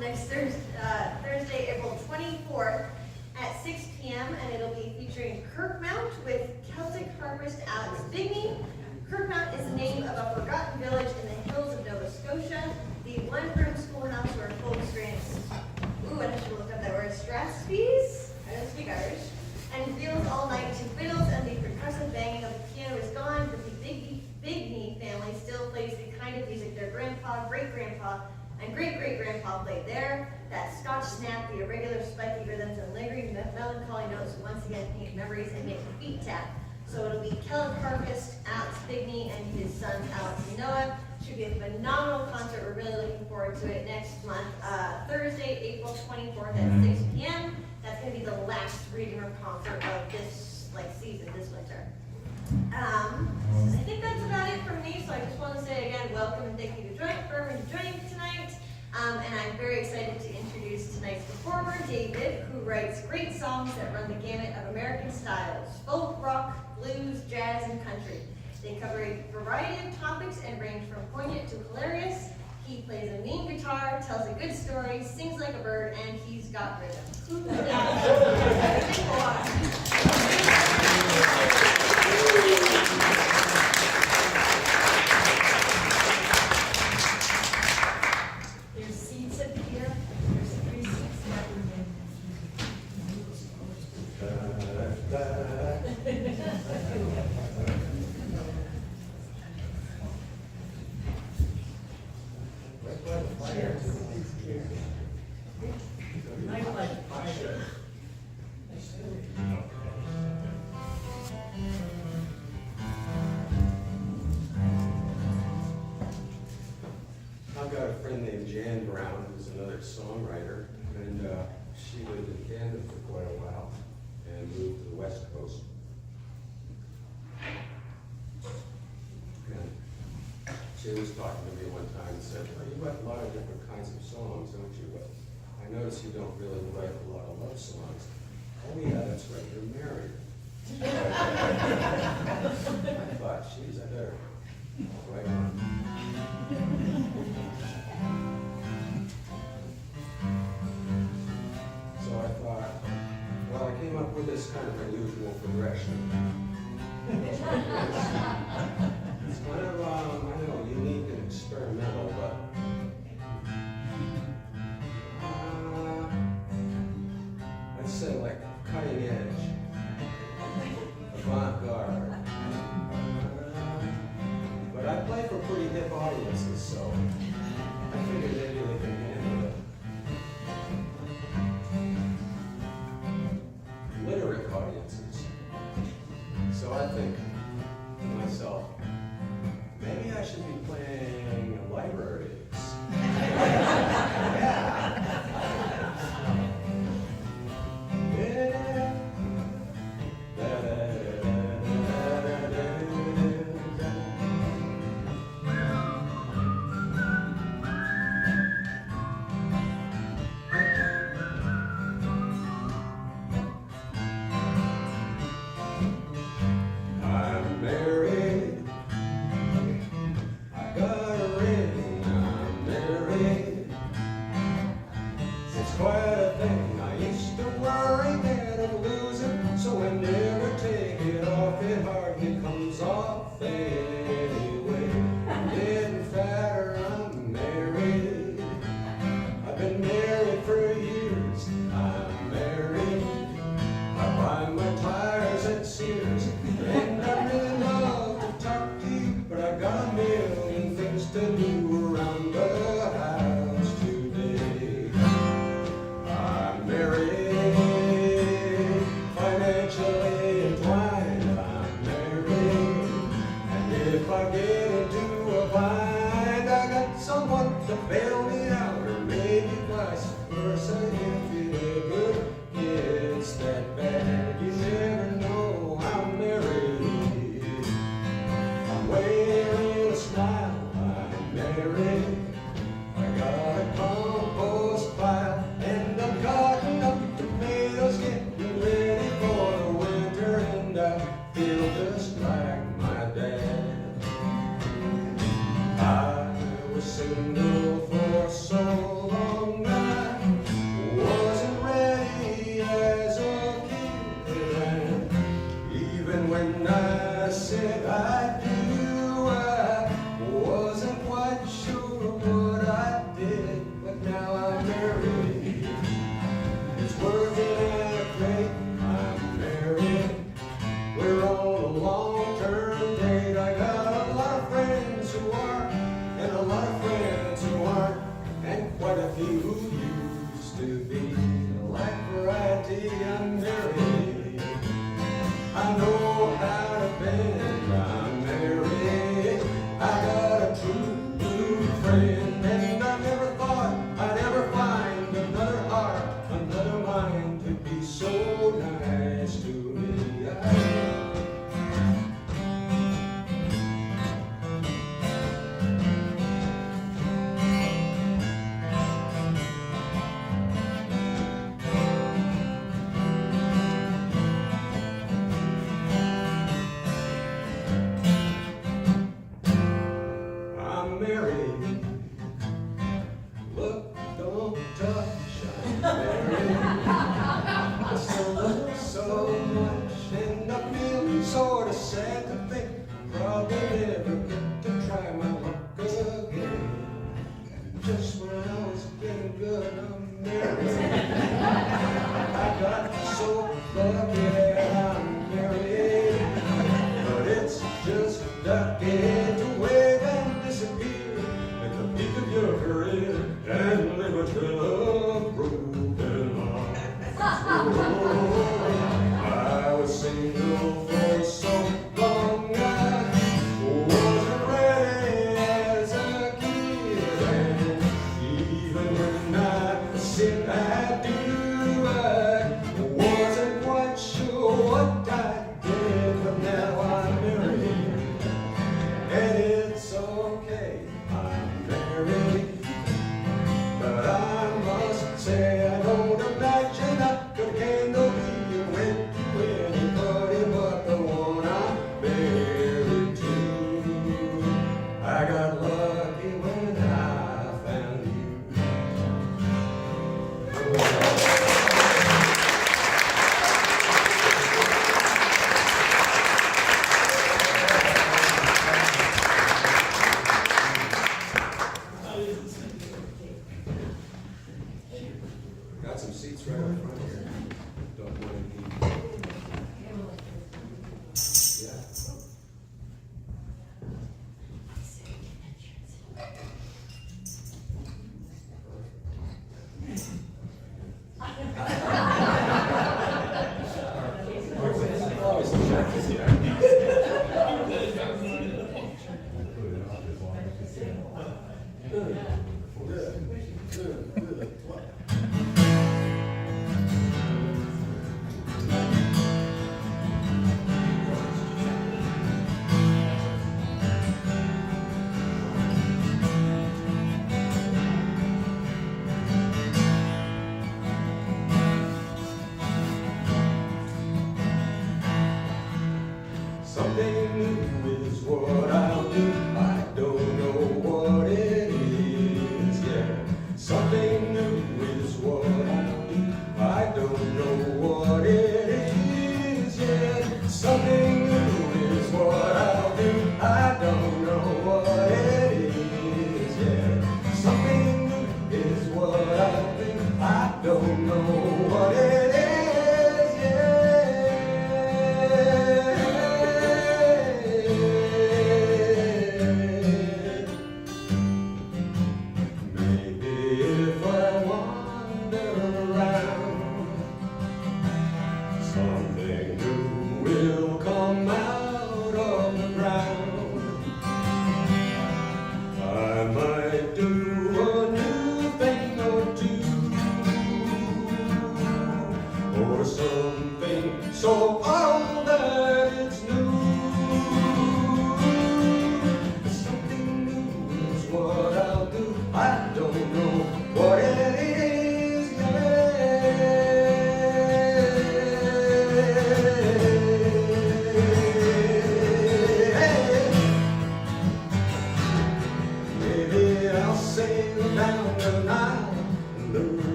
next Thursday, April 24th at 6 p.m. and it'll be featuring Kirkmount with Celtic harpist Alex Bigney. Kirkmount is the name of a forgotten village in the hills of Nova Scotia. The one-room schoolhouse where folks drinks, ooh, I should look up that word, Strathspeys? I don't speak Irish. And reels all night to fiddles, and the percussive banging of the piano is gone, but the Bigney family still plays the kind of music their grandpa, great-grandpa, and great-great-grandpa played there. That Scotch snap, the irregular spiky rhythms, and lingering melancholy notes once again paint memories and make the feet tap. So it'll be Celtic harpist Alex Bigney and his sons Alex and Noah. Should be a phenomenal concert. We're really looking forward to it next month, Thursday, April 24th at 6 p.m. That's going to be the last reading room concert of this season, this winter. I think that's about it from me. So I just want to say again, welcome and thank you for joining tonight. And I'm very excited to introduce tonight's performer, David, who writes great songs that run the gamut of American styles: folk, rock, blues, jazz, and country. They cover a variety of topics and range from poignant to hilarious. He plays a mean guitar, tells a good story, sings like a bird, and he's got rhythm. There's seats up here. There's 3 seats I've got a friend named Jan Brown, who's another songwriter, and she lived in Canada for quite a while and moved to the West Coast. And she was talking to me one time and said, "Well, you write a lot of different kinds of songs, don't you? But I notice you don't really write a lot of love songs." "Oh yeah, that's right, you're married." I thought, geez, I better write one. So I thought, well, I came up with this kind of unusual progression. It's kind of, I don't know, unique and experimental, but I'd say like cutting edge, avant-garde. But I play for pretty hip audiences, so I figured maybe they can handle it. Literate audiences. So I think to myself, maybe I should be playing libraries. Single for say I do. I wasn't quite sure what I did, but now I'm married. It's working out great, I'm married. We're on a long-term date. I got a lot of friends who are, and a lot of friends who aren't, and quite a few who used to be. Like variety, I'm married. I know how to bend, I'm married.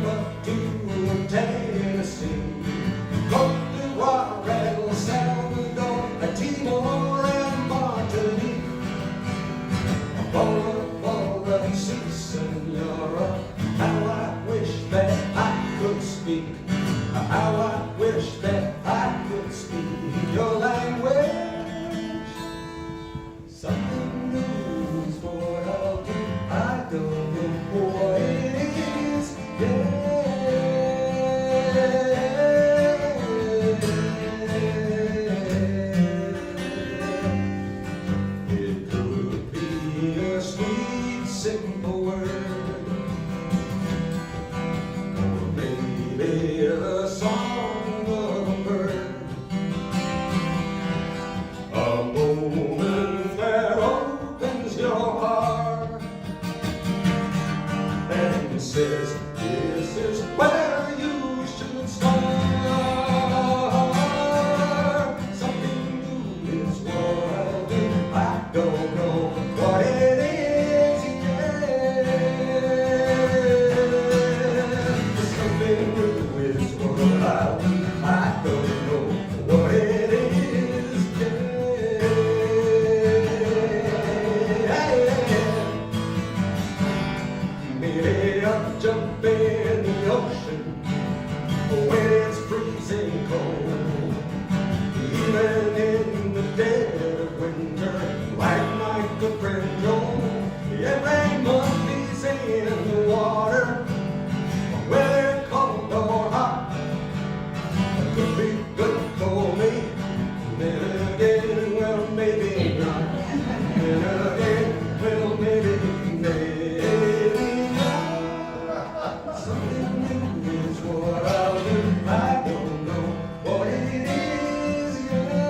came up to Tennessee, Cote d'Ivoire, El Salvador, Timor and Martinique. Bora, si senora, how I wish that I could speak. How I wish that I could speak your language. Something new is what I'll do. I don't know what it is. It could be a sweet, simple word, or maybe a song of a bird, a moment that opens your heart and says, this is where you should start. Something new is what I'll do. I don't know what it is yet. Something new is what I'll do. I don't know what it is yet. Maybe I'll jump in the ocean when it's freezing cold, even in the dead of winter, like my good friend Joe. Every monkey's in the water, whether cold or hot, it could be good for me. Then again, well, maybe not. Then again, well, maybe not. Something new is what I'll do. I don't know what it is yet.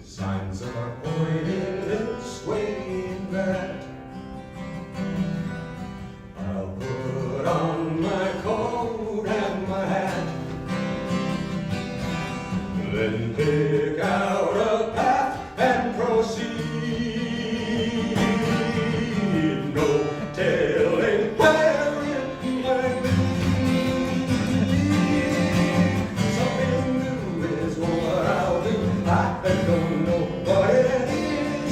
Signs are pointing this way and that. I'll put on my coat and my hat, then pick out a path and proceed. No telling where it might lead. Something new is what I'll do. I don't know what it is.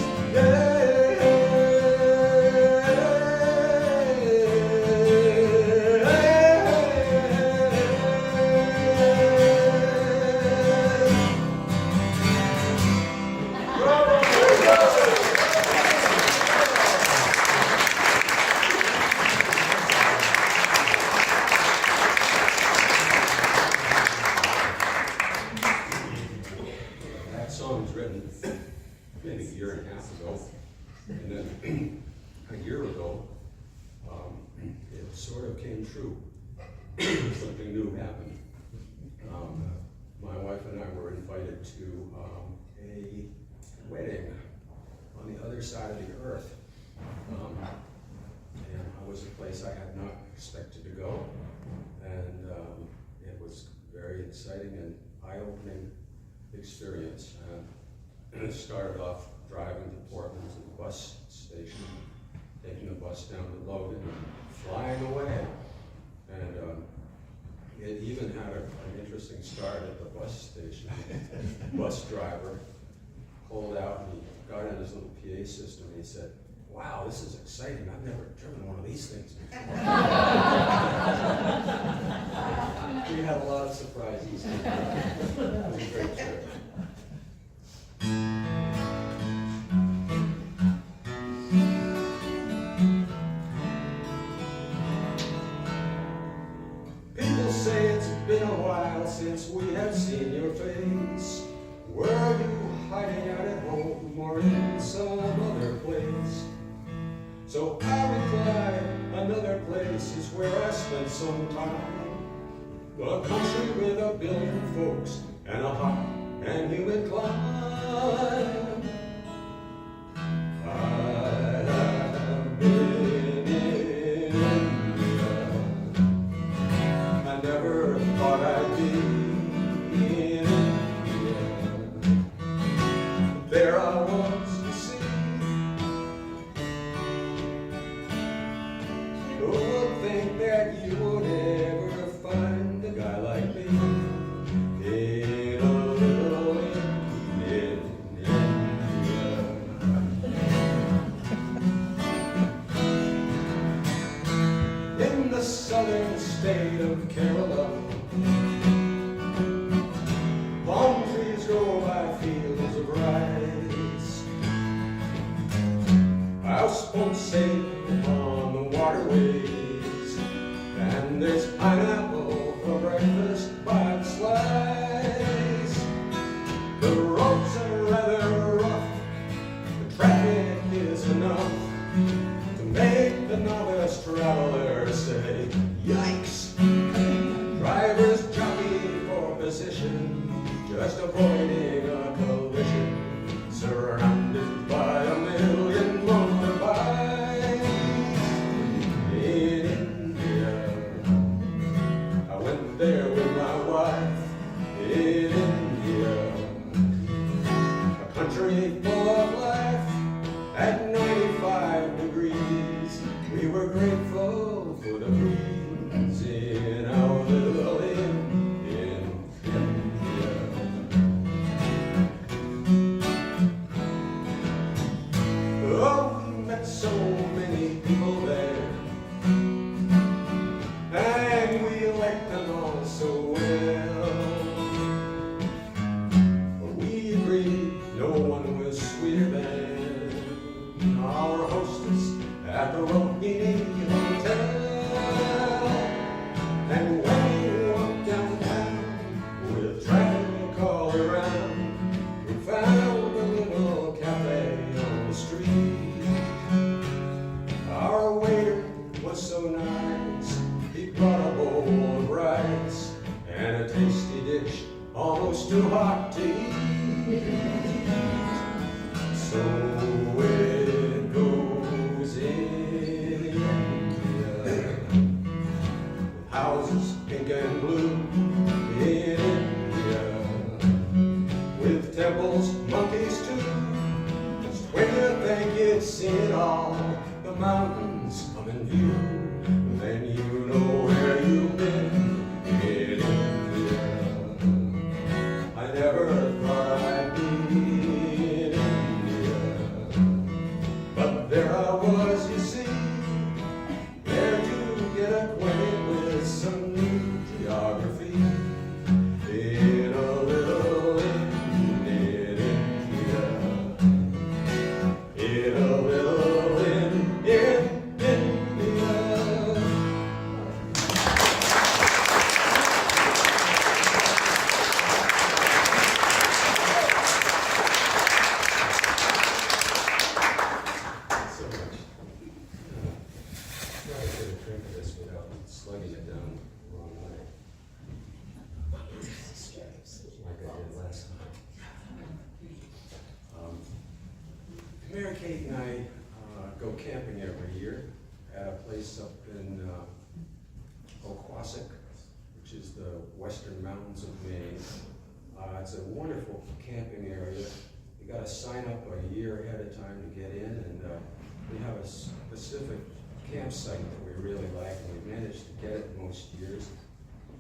That song was written maybe a year and a half ago, and then a year ago, it sort of came true. Something new happened. My wife and I were invited to a wedding on the other side of the earth, and it was a place I had not expected to go, and it was very exciting and eye-opening experience. It started off driving to Portland to the bus station, taking a bus down to Logan, and flying away. And it even had an interesting start at the bus station. The bus driver pulled out and he got in his little PA system and he said, "Wow, this is exciting. I've never driven one of these things before." We had a lot of surprises. It was a great trip. People say it's been a while since we have seen your face. Were you hiding out at home or in some other place? So I replied, another place is where I spent some time. A country with a billion folks and a hot and humid climb. I have been in India. I never thought I'd be in India. There I was, houseboats sailing on the waterways, and there's pineapple for breakfast by the slice. The roads are rather rough, the traffic is enough to make the novice traveler say, yikes! Drivers jockey for position, just avoiding a collision, surrounded by a million motorbikes. In India, I went there with my wife. In India, a country full of life. At 95 degrees, we were grateful for the breeze in our little inn in India. Oh, we met so many people there, and we liked them all so well. But we agreed no one was sweeter than our hostess at the Rockland Hotel. And when we walked downtown with traffic all around, we found a little cafe on the street. Our waiter was so nice, he brought a bowl of rice and a tasty dish almost too hot to eat. So it goes in India, with houses pink and blue in India, with temples, monkeys too. Just when you think you've seen it all, the mountains come in view, then you know where you've been in India. I never thought I'd be in India, but there I was, you see, there to get acquainted with some new geography. In a little inn in India, in a little inn in India. So much. Try to get a drink of this without slugging it down the wrong way. Like I did last time. Mary Kate and I go camping every year at a place up in Oquassic, which is the western mountains of Maine. It's a wonderful camping area. You got to sign up a year ahead of time to get in, and we have a specific campsite that we really like, and we managed to get it most years.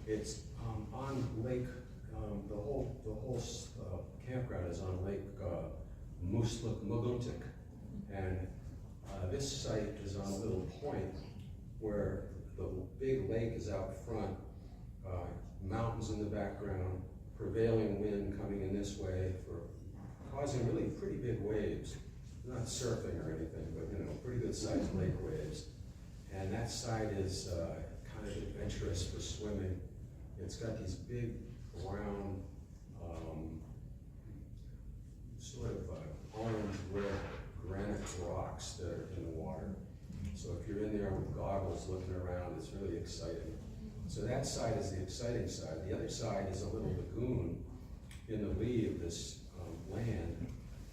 It's on Lake. The whole campground is on Lake Muguntuk, and this site is on a little point where the big lake is out front, mountains in the background, prevailing wind coming in this way for causing really pretty big waves. Not surfing or anything, but pretty good sized lake waves. And that side is kind of adventurous for swimming. It's got these big round sort of orange red granite rocks that are in the water. So if you're in there with goggles looking around, it's really exciting. So that side is the exciting side. The other side is a little lagoon in the lee of this land,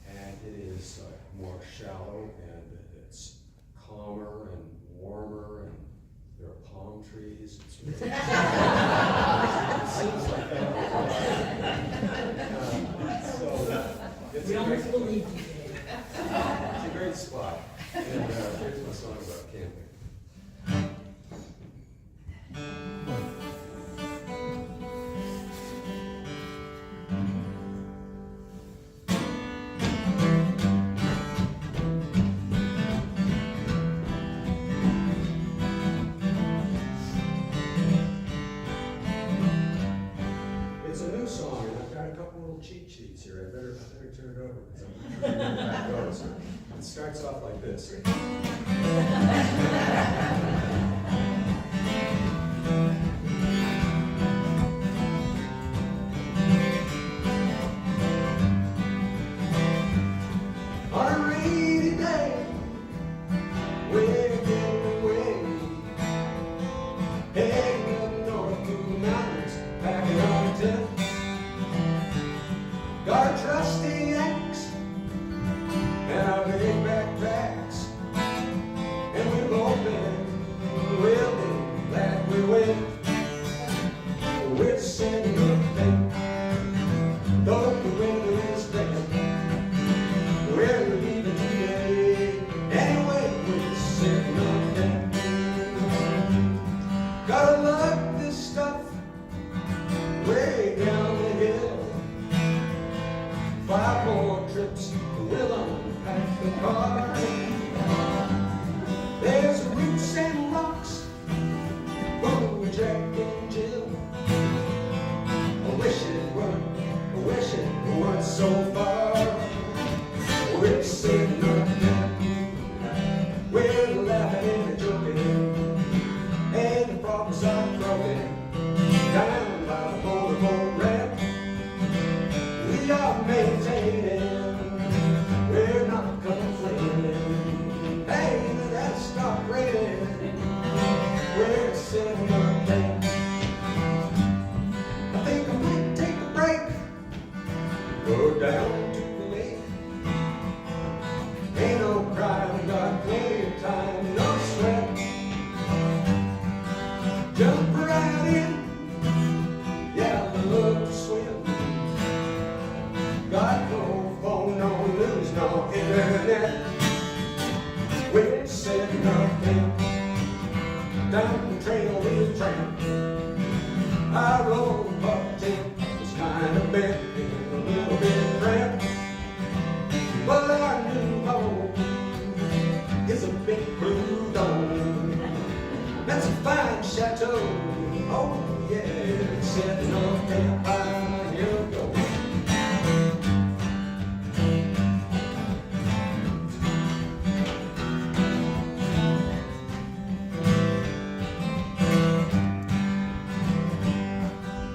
and it is more shallow, and it's calmer and warmer, and there are palm trees. It's really it seems like that. So it's We a almost great, believe you. it's a great spot. And here's my song about camping. It's a new song, and I've got a couple little cheat sheets here. I better turn it over because I'm not sure where that goes. Let's starts off like this. On a rainy day, way getting away, heading up north through the mountains, packing on a tent. Got a trusty axe and our big backpacks, and we've all been willing that we win. We're sitting up there, though the wind is dead. We're leaving today, anyway, we're sitting up there. Gotta lug this stuff way down the hill. 5 more trips, we'll unpack the car. There's roots and rocks, oh, Jack and Jill. I wish it weren't so far. We're sitting up there, we're laughing and joking, and the problems are broken down by the motorboat ramp. We are maintaining, we're not complaining. Hey, that stopped raining, we're sitting up there. I think I might take a break, go down to the lake. Ain't no crime, we got plenty of time, no sweat. Jump right in, yeah, I love to swim. Got no phone, no news, no internet. We're sitting up there, down the trail with a tramp. Our old buck tent was kind of bent and a little bit cramped, but our new home is a big blue dome. That's a fine chateau, oh yeah, sitting up there by your door.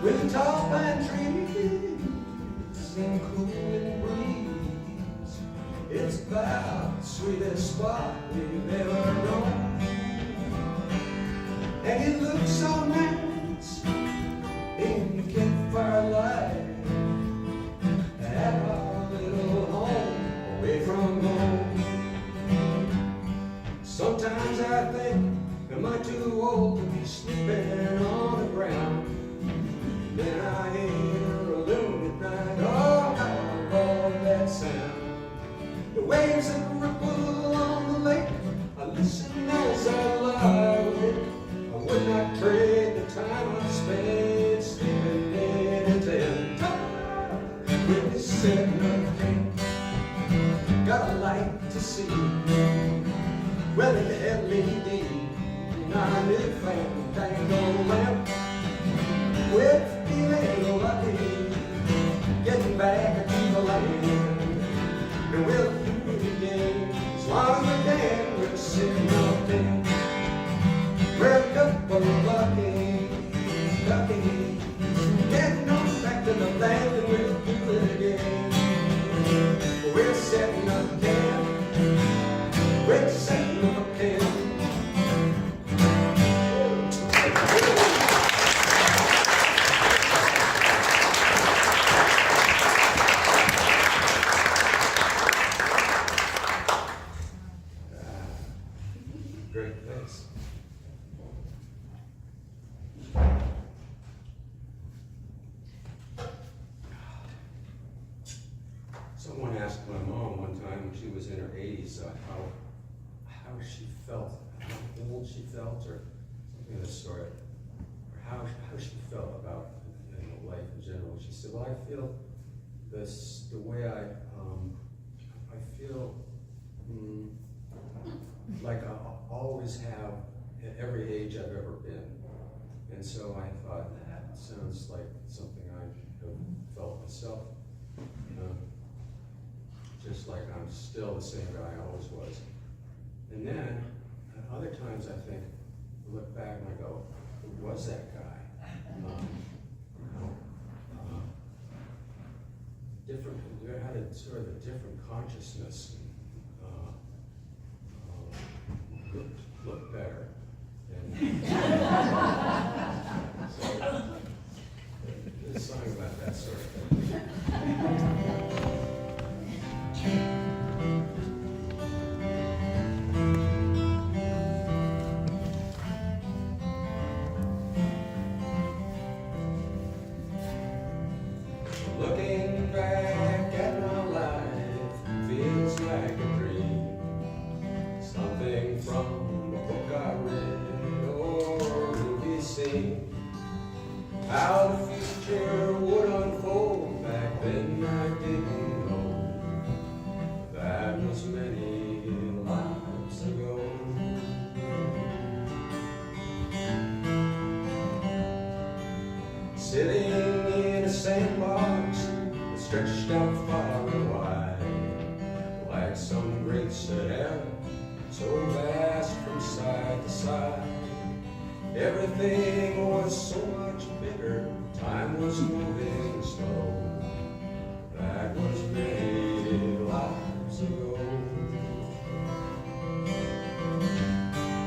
With the tall pine trees and cooling breeze, it's about the sweetest spot we've ever known. And it looks so nice in the campfire light at our little home away from home. Sometimes I think, am I too old to be sleeping on the ground? Then I hear a loon at night, oh, how I love that sound. The waves that ripple on the lake, I listen as I lie awake. I would not trade the time I spent sleeping in a tent. With this sitting up there, got a light to see. Well, the LED, not a new fandangled lamp. We're feeling lucky, getting back to the land. And we'll do it again, as long as we can. We're sitting up there, we're a couple of lucky, getting on back to the land, and we'll do it again. We're sitting up there, we're sitting up there. Great, thanks. Someone asked my mom one time when she was in her 80s how she felt, how old she felt, or something of the sort, or how she felt about life in general. She said, "Well, I feel this the way I feel like I always have at every age I've ever been." And so I thought, that sounds like something I have felt myself. Just like I'm still the same guy I always was. And then, at other times, I think, I look back and I go, who was that guy? Different, you had a sort of a different consciousness, looked better. And so, there's a song about that sort of thing. Looking back at my life feels like a dream, something from a book I read or a movie scene. How the future would unfold back then I didn't know. That was many lives ago. Sitting in a sandbox stretched out far and wide, like some great Sahara, so vast from side to side. Everything was so much bigger, time was moving slow. That was many lives ago.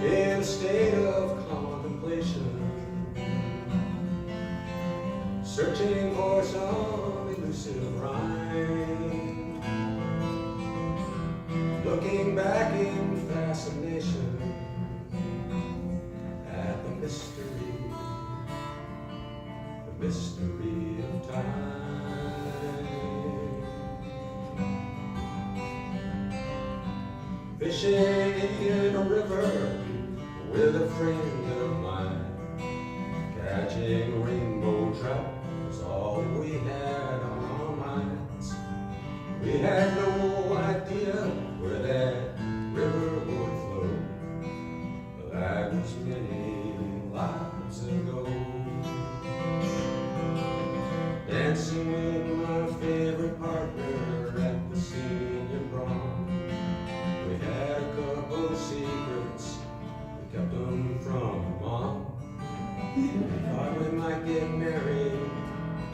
In a state of contemplation, searching for some elusive rhyme, looking back in fascination at the mystery of time. Fishing in a river with a friend of mine, catching rainbow trout was all we had on our minds. We had no idea where that river would flow, but that was many lives ago. Dancing with my favorite partner at the senior prom, we had a couple of secrets, we kept them from mom. We thought we might get married,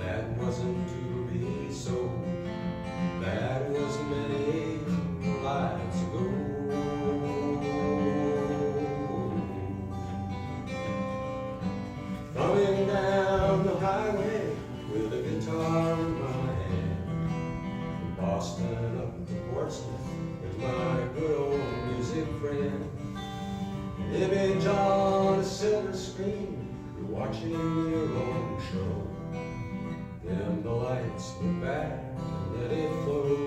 that wasn't to be so. That was many lives ago. Coming down the highway with a guitar in my hand, from Boston up to Portsmouth with my good old music friend. An image on a silver screen, watching your own show. Dim the lights, look back, and let it flow.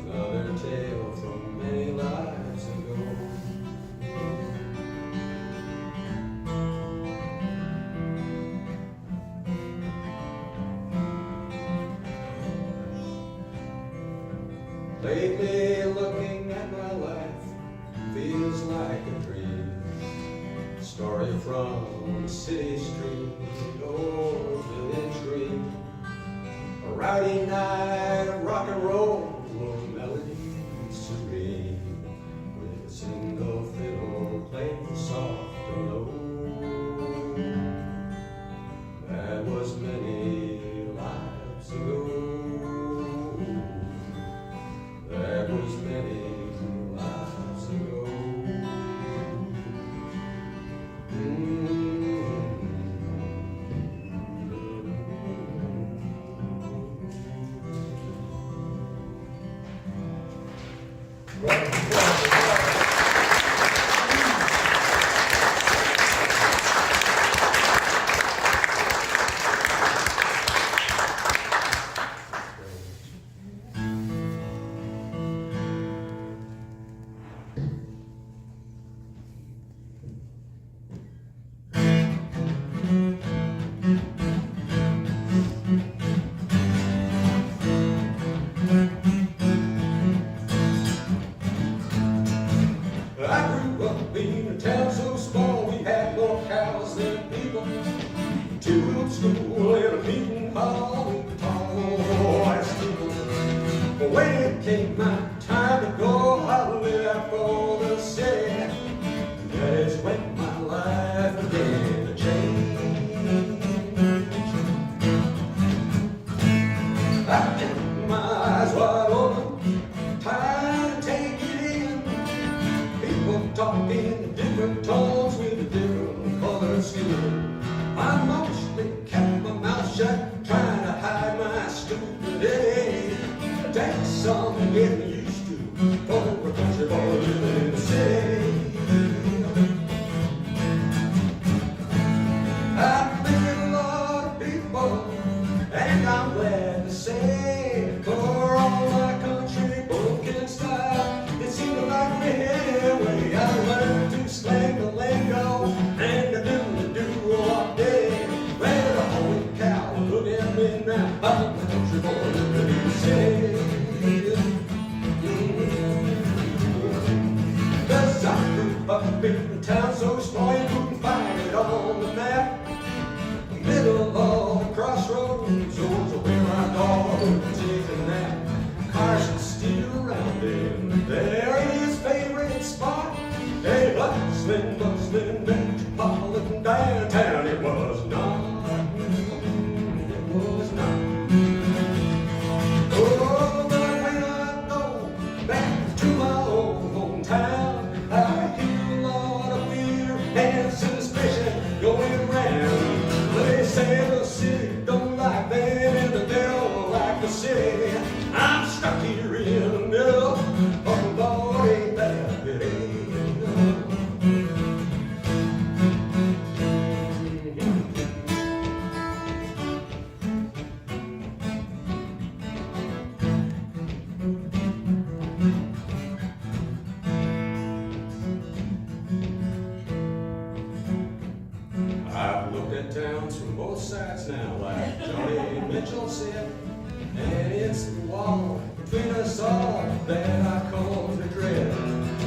Another tale from many lives ago. Lately, looking at my life feels like a dream. Story from a city street or village green. A rowdy night of rock and roll, low melodies serene, with a single fiddle playing soft and low. That was many lives ago. That was many lives ago. When it came my time to go, left for the city. That is when my life began to change. I kept my eyes wide open, trying to take it in. People talking in different tones with a different colored skin. I mostly kept my mouth shut, trying to hide my stupidity. Takes some getting used to for a country boy living in the city. I've met a lot of people, and I'm glad to say, for all my country broken style, it seemed like really I learned to slang the lingo and to do all day. Well, holy cow, look at me now, I'm a country boy living in the city. Cause I grew up in a town so small you couldn't find it on the map. Middle of the crossroads, was where my dog would take a nap. Cars would steer around him, there his favorite spot. A bustling metropolitan downtown, it was not. It was not. Oh, but when I go back to my old hometown, I hear a lot of fear and suspicion going round. They say the city don't like them and the devil like the city. I'm stuck here in the middle of Lord, ain't that pity. I've looked at towns from both sides now, like Johnny Mitchell said, and it's the wall between us all that I come to dread.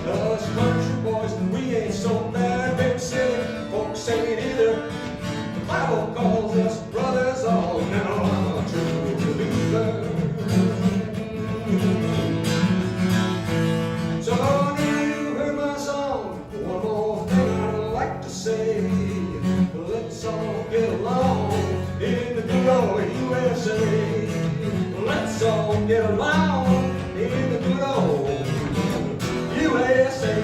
Us country boys, we ain't so bad, big city folks ain't either. The Bible calls us brothers all, now I'm a true believer. So now you heard my song, one more thing I'd like to say. Let's all get along in the good old USA. Let's all get along in the good old USA.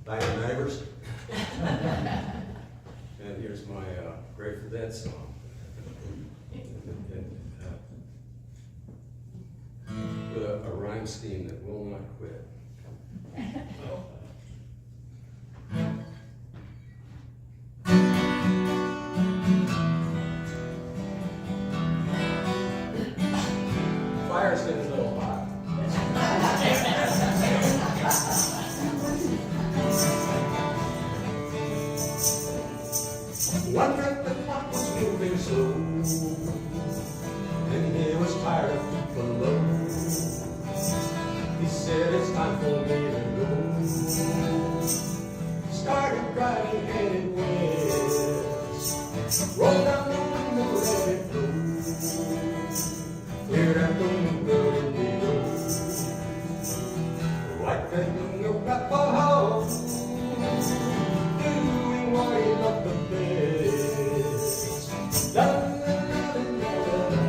Thank you, neighbors. And here's my Grateful Dead song. With a rhyme scheme that will not quit. Fire's getting a little hot. One night the clock was moving slow, and he was tired of people low. He said, it's time for me to go. Started driving headed west, rolled down the window, let it blow. Cleared out the window and below, like that window got for home, doing what he loved the best. La, la, la, la, la, la.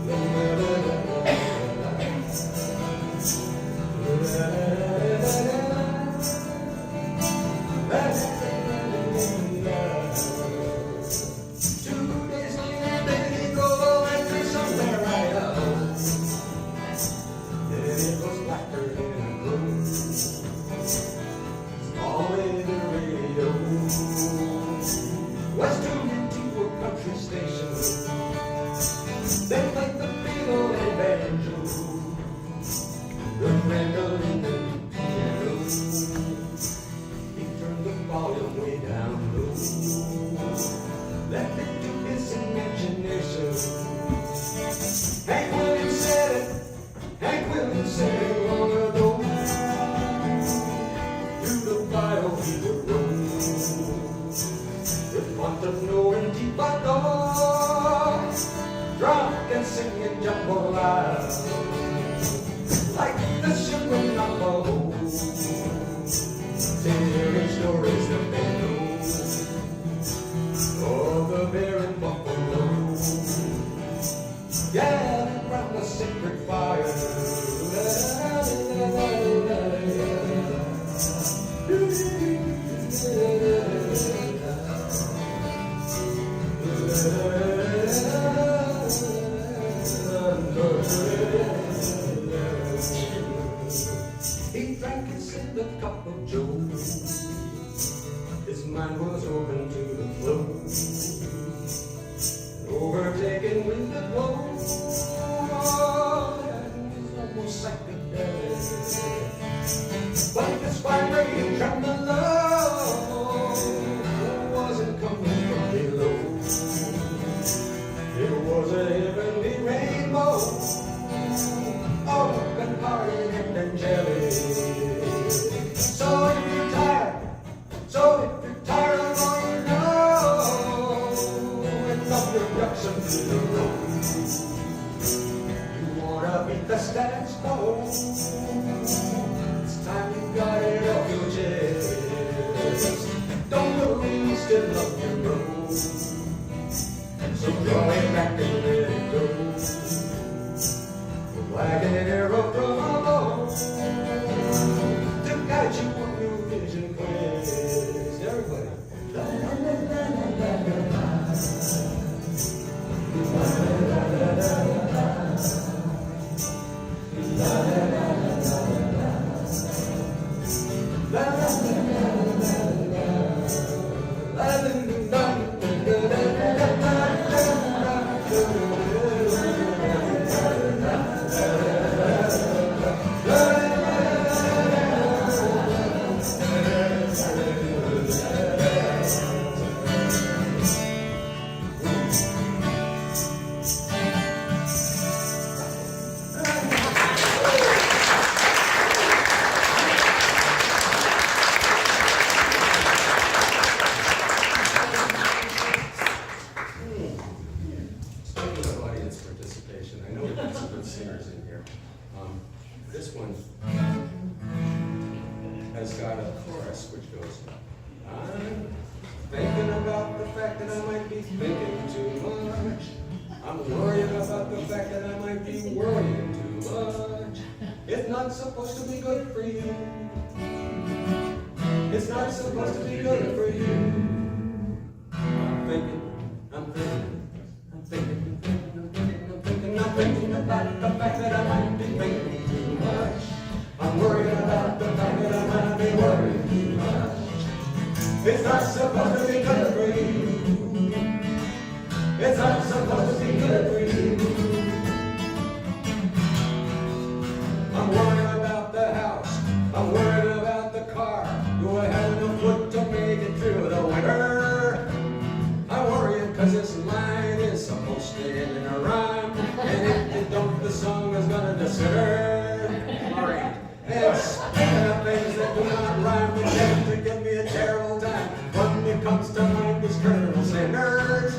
La, la, la, la, la, la. singing jambalaya, like the ship will not blow, telling stories that they know of the bear and buffalo, gathered round the sacred fire. He drank his silver cup of joe. His mind was open to the flow, overtaken with the glow. And was almost psychedelic, but the spine rage from the love wasn't coming from below. It was a heavenly rainbow, open-hearted and angelic. So if you're tired of all you know, and love your ducks up to the road, you wanna beat the status quo, it's time you got it off your chest. Don't worry, still love your road, so draw it back and let it go, like an arrow from a bow, to guide you on your vision quest. Everybody. La la la la la la la. La la la la la la. La la la la la. La la la la la. This one has got a chorus which goes, I'm thinking about the fact that I might be thinking too much. I'm worried about the fact that I might be worrying too much. It's not supposed to be good for you. It's not supposed to be good for you. I'm thinking about the fact that I might be thinking too much. I'm worried about the fact that I might be worrying too much. It's not supposed to be good for you. It's not supposed to be good for you. I'm worried about the house. I'm worried about the car. Do I have enough wood to make it through the winter? I'm worried because this line is supposed to end in a rhyme. And if you don't, the song is gonna disturb. Alright. And speaking of things that do not rhyme, they tend to give me a terrible time. One that comes to mind is Kerrville standards.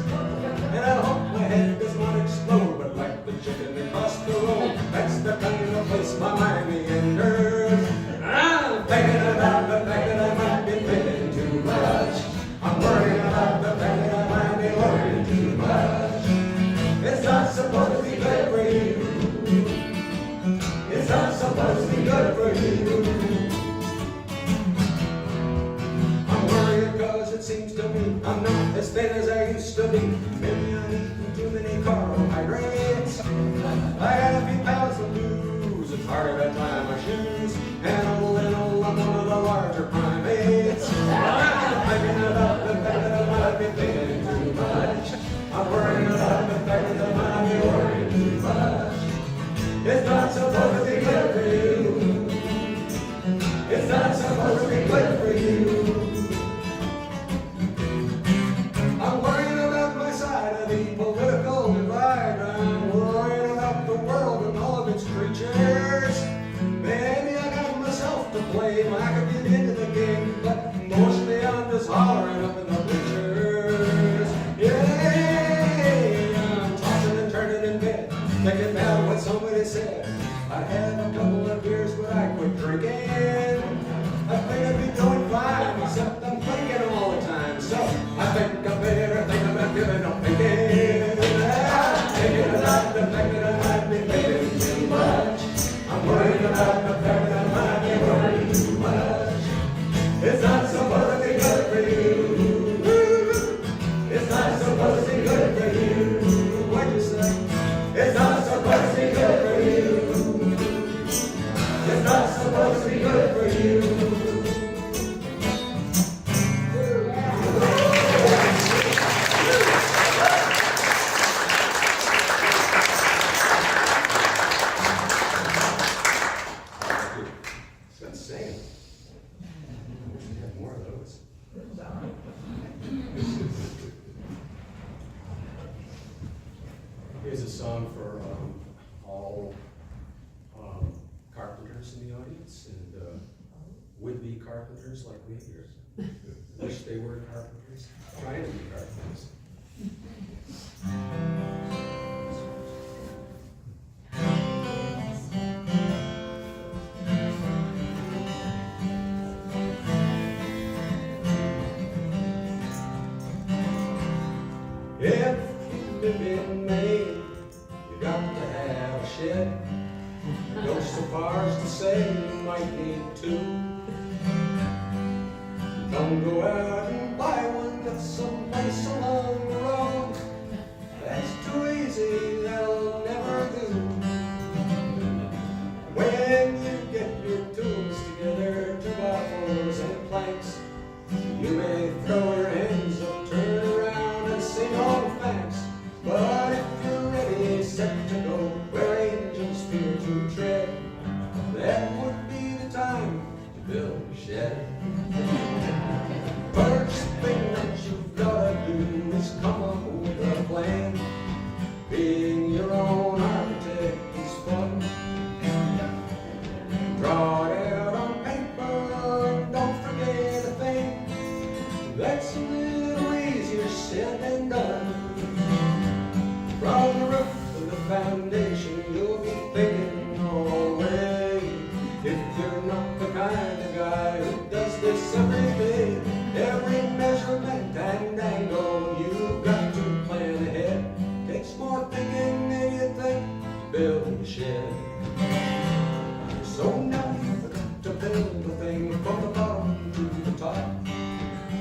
And I hope my head does not explode, but like the chicken across the road, that's the kind of place my mind meanders. I'm thinking about the fact that I might be thinking too much. I'm worried about the fact that I might be worrying too much. It's not supposed to be good for you. It's not supposed to be good for you. I'm worried because it seems to me I'm not as thin as I used to be. Maybe I'm eating too many carbohydrates. I got a few pounds to lose. It's harder to tie my shoes. And all in all, I'm one of the larger primates. I'm thinking about the fact that I might be thinking too much. I'm worrying about the fact that I might be worrying too much. It's not supposed to be good for you. It's not supposed to be good for you. I'm worrying about my side of the political divide. I'm worrying about the world and all of its creatures. Maybe I got myself to blame. I could get into the game, but mostly I'm just hollering up in the bleachers. Yeah, I'm tossing and turning in bed. thinking about what somebody said. I had a couple of beers, but I quit drinking. I think I'd be doing fine, except I'm thinking all the time. So I think I better think about giving up thinking. Thinking about the fact that I might be thinking too much. I'm worried about the fact that I might be worrying too much. It's not supposed to be good for you. It's not supposed to be good for you. What'd you say? It's not supposed to be good for you. It's not supposed to be good for you. It's insane. We should have more of those. Here's a song for all carpenters in the audience and would-be carpenters like me here. Wish they were carpenters, trying to be carpenters. If you live in Maine, you got to have a shed. Go so far as to say you might need two. Don't go out and buy one that's someplace along the road. That's too easy, that'll never do. When you get your tools together, two by fours and planks, you may throw your hands up, turn around and sing all the thanks. But if you're ready, set to go, where angels fear to tread, that would be the time to build a shed. First thing that you've gotta do is come up with a plan. Being your own architect is fun. Draw it out on paper, don't forget a thing. That's a little easier said than done. From the roof to the foundation, you'll be thinking all the way. If you're not the kind of guy who does this every day, every measurement and angle, you've got to plan ahead. Takes more thinking than you think to build a shed. So now you've got to build the thing from the bottom to the top,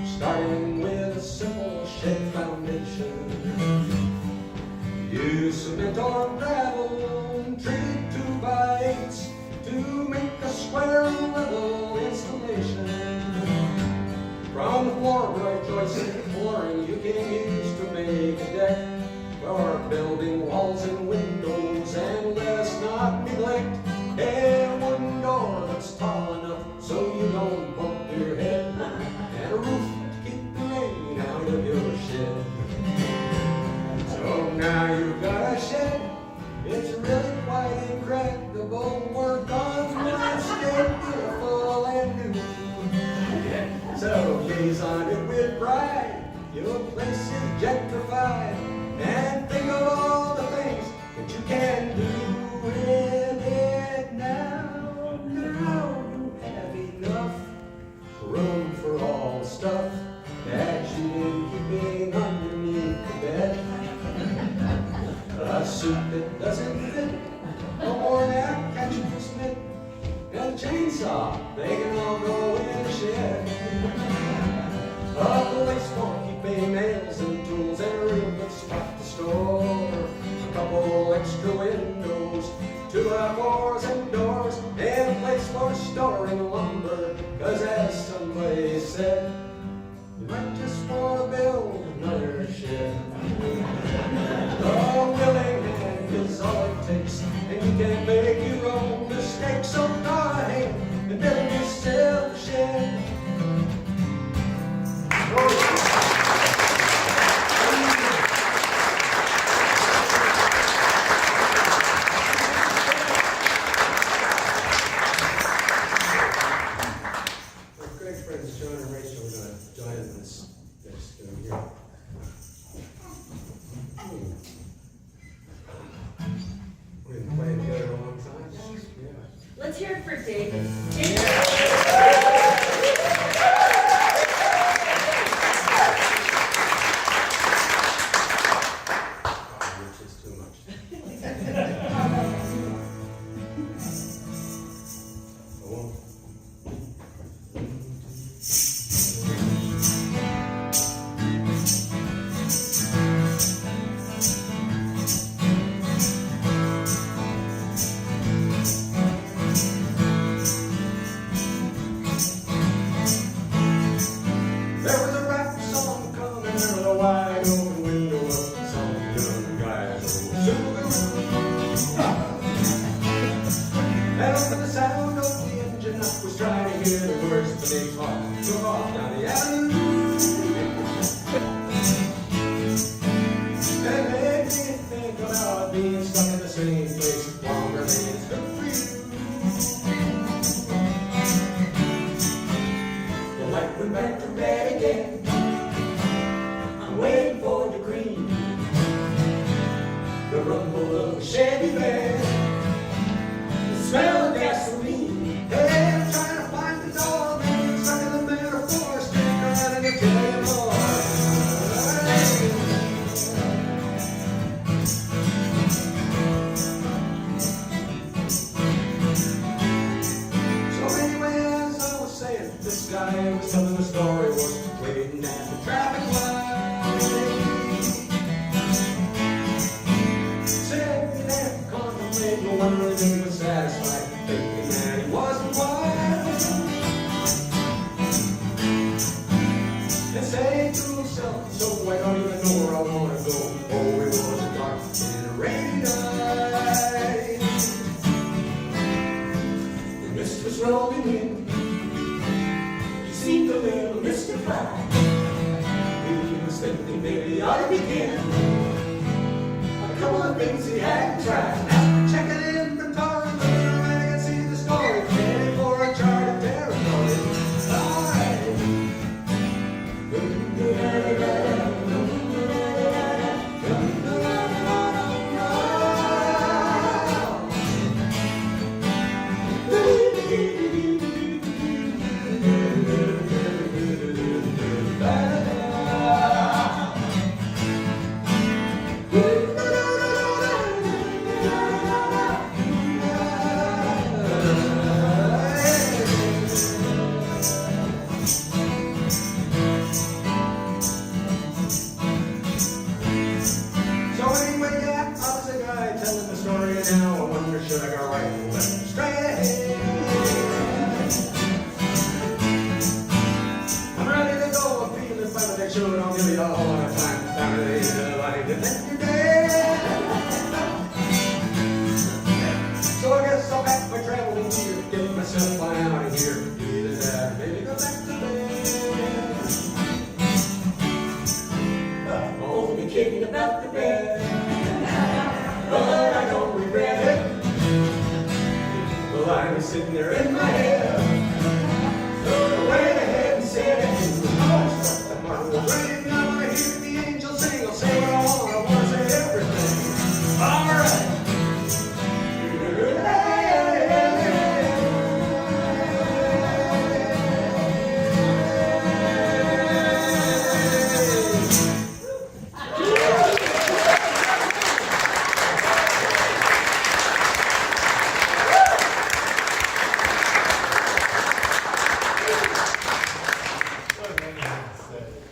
starting with a simple shed foundation. Use cement or gravel, treated 2x8s to make a square and level installation. From the floorboard joisted flooring you can use to make a deck for building walls and windows, and let us not neglect a wooden door that's tall enough so you don't bump your head, and a roof to keep the rain out of your shed. So now you've got a shed, it's really quite incredible. Work on landscape, beautiful and new. So gaze on it with pride, your place is gentrified, and think of all the things that you can do with it now. Now you have enough room for all the stuff that you need keeping underneath the bed. A suit that doesn't fit, a worn out catcher's mitt, and a chainsaw, they can all go in the shed. A place for keeping nails and tools, and a real good spot to store a couple extra windows, 2x4s and doors, and a place for storing lumber. Cause as somebody said, you might just want to build another shed. A willing hand is all it takes, and you can make your own mistakes. So go ahead and build yourself a shed. Let's hear it for David. Which is too much. Oh. There was a rap song coming out of the wide open window of some young guy's old sugar. And over the sound of the engine, I was trying to hear the words of the day's heart took off down the avenue. And it made me think about being stuck in the same place longer than it's good for you. The light went back to red again. I'm waiting for the green. The rumble of a Chevy van. The smell of gasoline. Hey, I'm trying to find the door, man. Stuck in the metaphor. Stick around and I'll tell you more. So anyway, as I was saying, this guy was telling the story, was waiting at the traffic light. Sitting there contemplating, wondering if he was satisfied, thinking that he wasn't wise. And saying to himself, so I don't even know where I want to go. Oh, it was dark and a rainy night. The mist was rolling in. He seemed a little mystified. He was thinking maybe I ought to begin a couple of things he hadn't tried. After checking inventory, looking around, I could see the story. Heading for a charted territory. All right. So anyway, yeah, I was a guy telling the story, and now I wonder, should I go right or left? Straight ahead. I'm ready to go, I'm feeling fine, but sure I'll give you a whole lot of time. Down to the end of the light, and then you're dead. So I guess I'll pack my traveling gear, get myself on out of here. Either that, or maybe go back to bed. I'm only kidding about the bed, but I don't regret it. Well, I was sitting there in my head, so I went ahead and said it. The mark was ready, now I hear the angel sing. I'll say what I want to say everything. All right.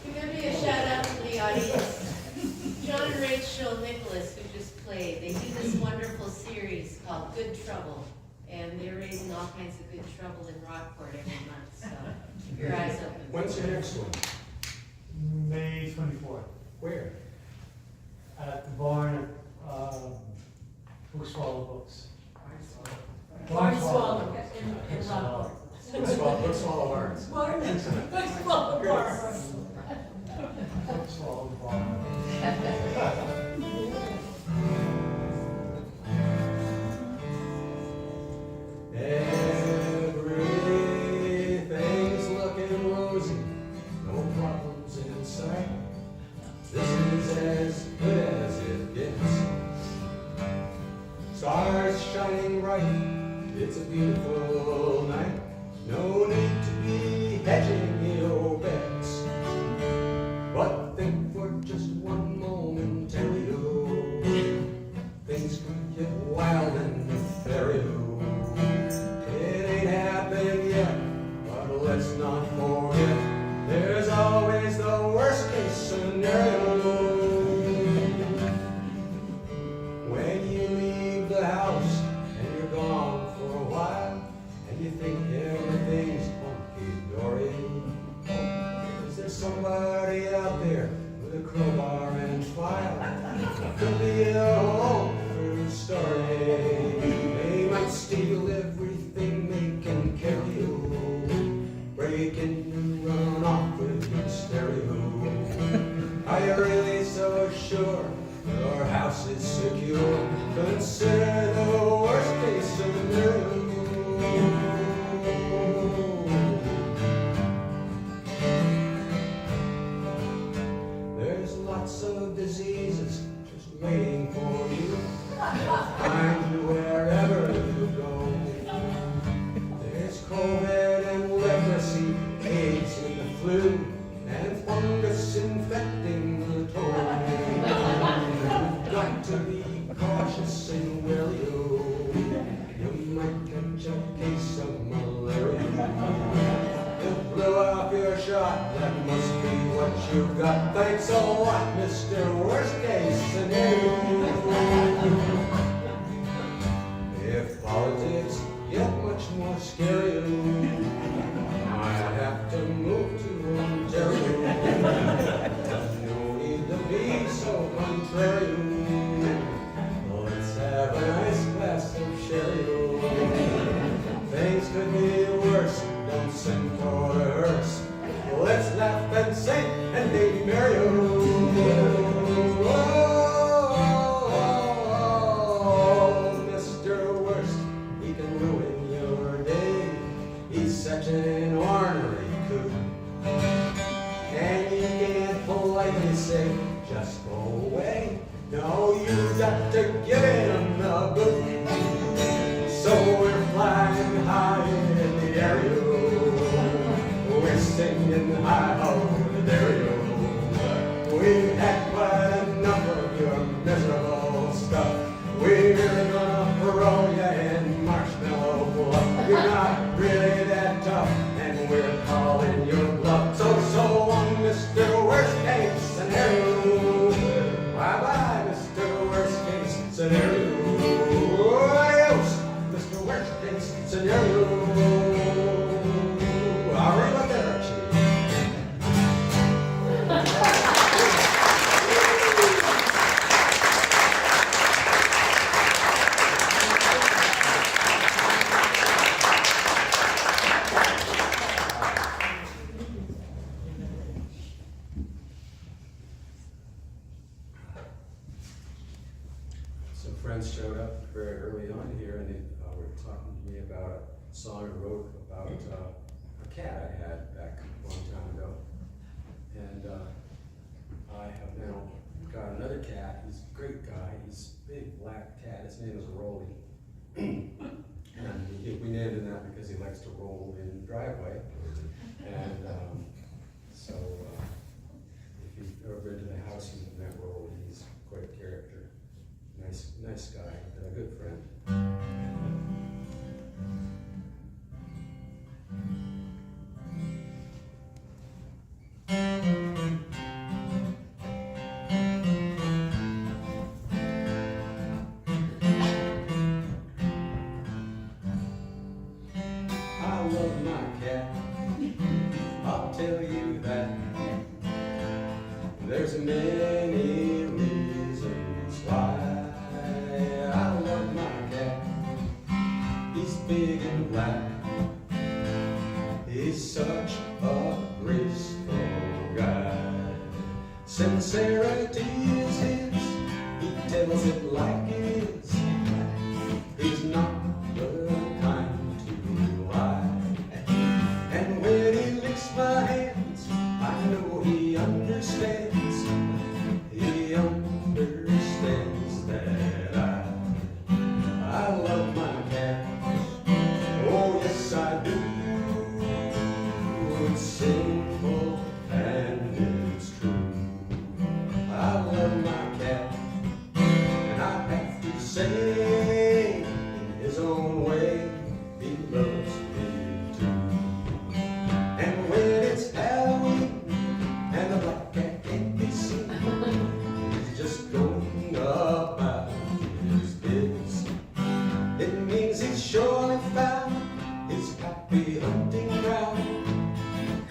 Can there be a shout out to the audience? John and Rachel Nicholas, who just played, they do this wonderful series called Good Trouble, and they're raising all kinds of good trouble in Rockport every month, so keep your eyes open. When's your next one? May 24th, Where? at the barn at Swallow Books. Barn Swallow in Rockland. Let's follow ours. Barn Swallow Barn. Swallow Barn. Everything's looking rosy, no problems in sight. This is as good as it gets. Stars shining bright, It's a beautiful night, no need to be hedging your bets. But think for just one moment, Elliot, things could get wild and nefarious. It ain't happened yet, but let's not forget, there's always the worst case scenario. When you leave the house and you're gone for a while, and you think everything's hunky-dory, is there somebody out there with a crowbar and file? Could be a whole true story. They might steal everything they can carry you, break in and run off with your stereo. Are you really so sure your house is secure? Consider the worst case scenario. There's lots of diseases just waiting for you, find you wherever you go. There's COVID and leprosy, AIDS and the flu, and fungus infecting the toe. You've got to be cautious and wary. You might catch a case of malaria. You blew off your shot, that must be what you got. Thanks a lot, Mr. Worst Case Scenario. If politics get much more scary, I'd have to move to Ontario. No need to be so contrary. Let's have a nice glass of sherry. Things could be worse, don't sing for the hearse. Let's laugh and sing and be merry. Mr. Worst, he can ruin your day. He's such an ornery coot, and you can't politely say, just go away. No, you got to give him the boot. So we're flying high in the area, we're singing hi-ho, there-yo. We've had quite enough of your miserable stuff. We're gonna throw you in marshmallow fluff. You're not really that tough, and we're calling your bluff. So long, Mr. Worst Case Scenario. Bye-bye, Mr. Worst Case Scenario. Adios, Mr. Worst Case Scenario. Arrivederci. Some friends showed up very early on here, and they were talking to me about a song I wrote about a cat I had back a long time ago. And I have now got another cat. He's a great guy. He's a big black cat. His name is Rolly. And we named him that because he likes to roll in the driveway. And so if you've ever been to the house he's met Rolly, he's quite a character. Nice guy, and a good friend. I love my cat, I'll tell you that. There's many reasons why. I love my cat, he's big and black. He's such a graceful guy. Sincerity is his, he tells it like it is. He's not the kind to lie. And when he licks my hands, I know he understands. He understands that I love my cat. It means he's surely found his happy hunting ground,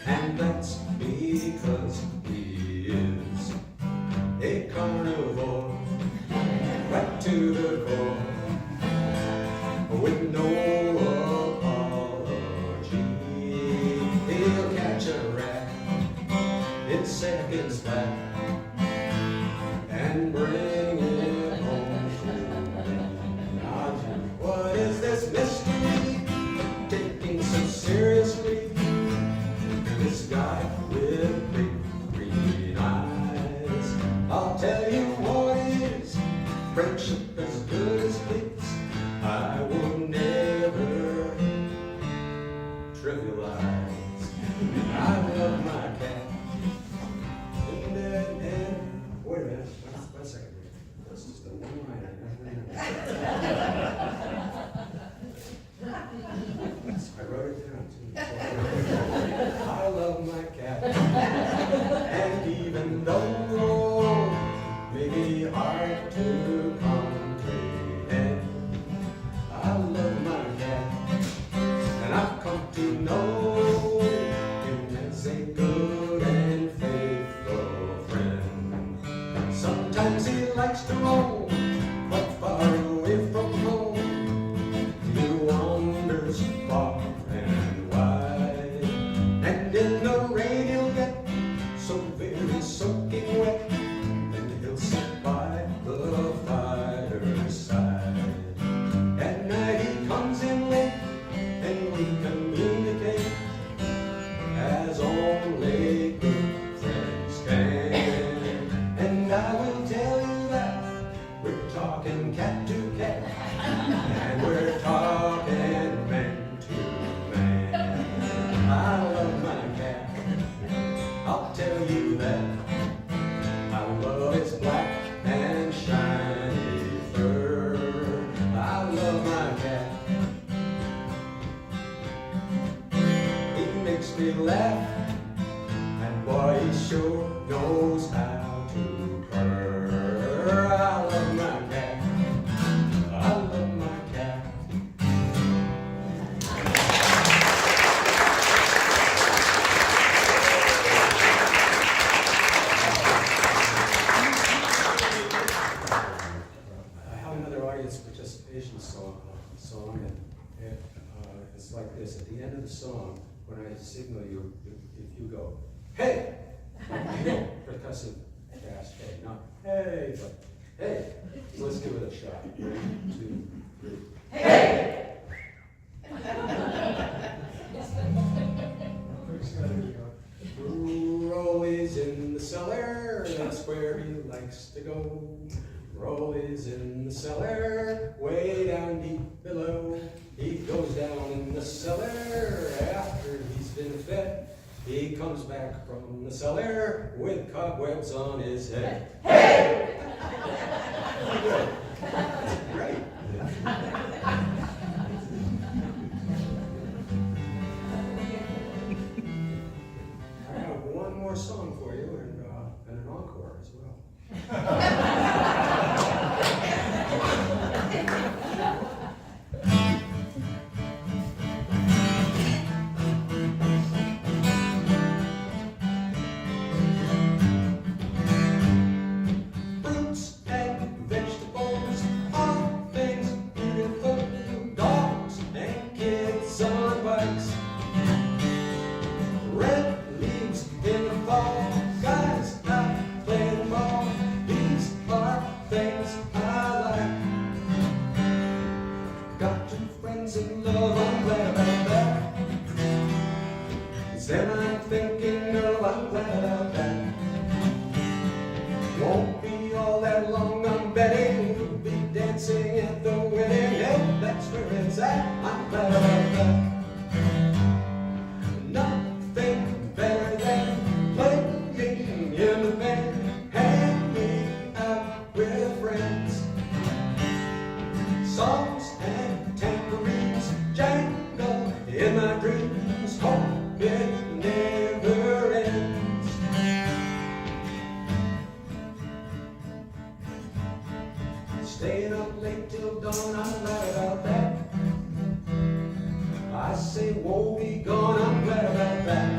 and that's because he is a carnivore, right to the core, with no apology. He'll catch a rat in seconds flat and bring it home to me. Now, what is this mystery taking so seriously? This guy with big green eyes. I'll tell you what it is, friendship as good as this. I will never trivialize. I love my cat. And wait a minute, one second. That's just a one-liner. I wrote it down too. I love my cat. And even though maybe hard to comprehend, I love my cat. And I've come to know him as a good and faithful friend. Sometimes he likes to roam, but far away from home. He wanders far and wide, and in the rain he'll get so very soaking wet, and he'll sit by the fireside. At night he comes in late, and we communicate as only good friends can. And I will tell you that we're talking cat to cat, and we're talking man to man. I love my cat, I'll tell you that. I love its black and shiny fur. I love my cat. He makes me laugh, and boy, he sure knows how to purr. I love my cat. I love my cat. I have another audience participation song, and it's like this. At the end of the song, when I signal you, if you go, hey! Percussive fast hey, not hey, but hey. So let's give it a shot. 1, 2, 3. Hey! Rolly's in the cellar, that's where he likes to go. Rolly's in the cellar, way down deep below. He goes down in the cellar after he's been fed. He comes back from the cellar with cobwebs on his head. Hey! That's great. I have one more song for you and an encore as well. Then I'm thinking, girl, I'm glad about that. Won't be all that long, I'm betting we'll be dancing at the wedding. Yeah, that's where it's at, I'm glad about that. Nothing better than playing in the band, hanging out with friends. Songs and tambourines jangle in my dreams, hope it never ends. Staying up late till dawn, I'm glad about that. it won't be gone, I'm glad about that.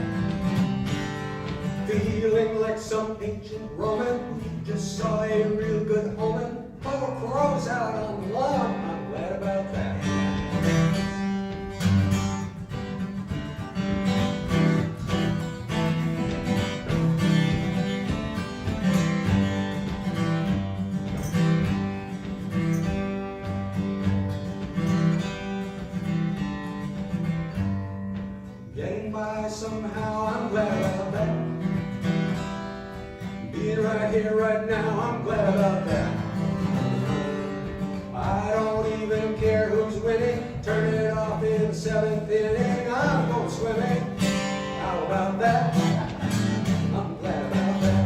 Feeling like some ancient Roman who just saw a real good omen. 4 crows out on the lawn, I'm glad about that. Getting by somehow, I'm glad about that. Being right here, right now, I'm glad about that. I don't even care who's winning. Turn it off in the 7th inning. I'm going swimming. How about that? I'm glad about that.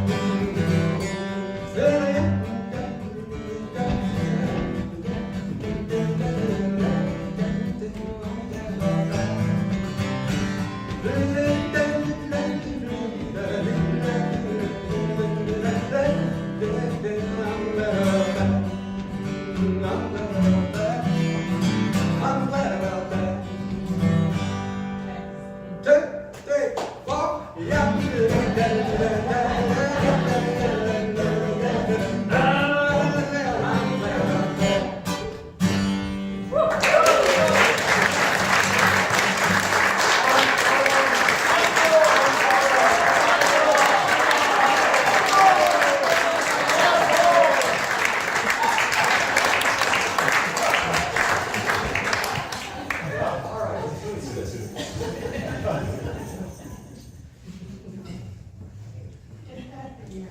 I'm glad about that. 2, 3, 4, yeah.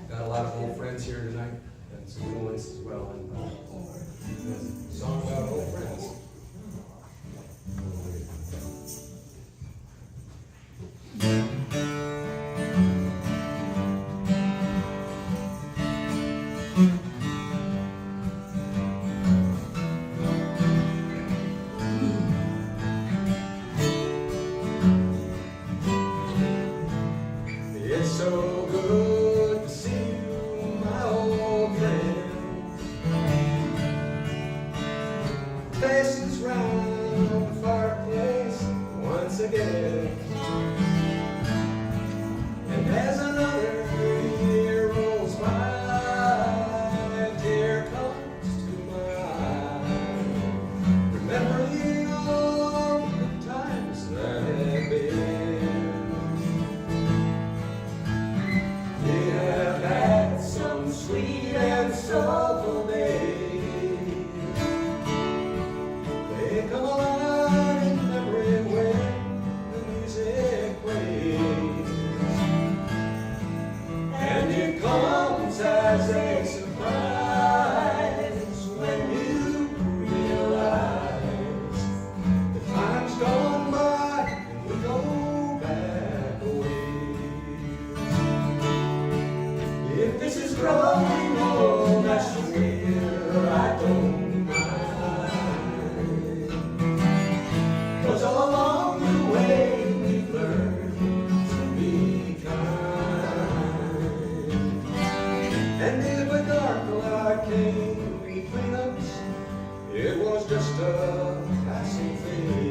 Got a lot of old friends here tonight, and some new ones as well. And a song about old friends. It's so good to see you, my old friend. Faces round the fireplace once again. And as another year rolls by, a tear comes to my eye, remembering all the times that have been. We have had some sweet and soulful days. They come alive in memory when the music plays. And it comes as a surprise when you realize the time's gone by and we go back a ways. If this is growing old, I swear I don't mind. 'Cause all along the way we've learned to be kind. And if a dark cloud came between us, it was just a passing phase.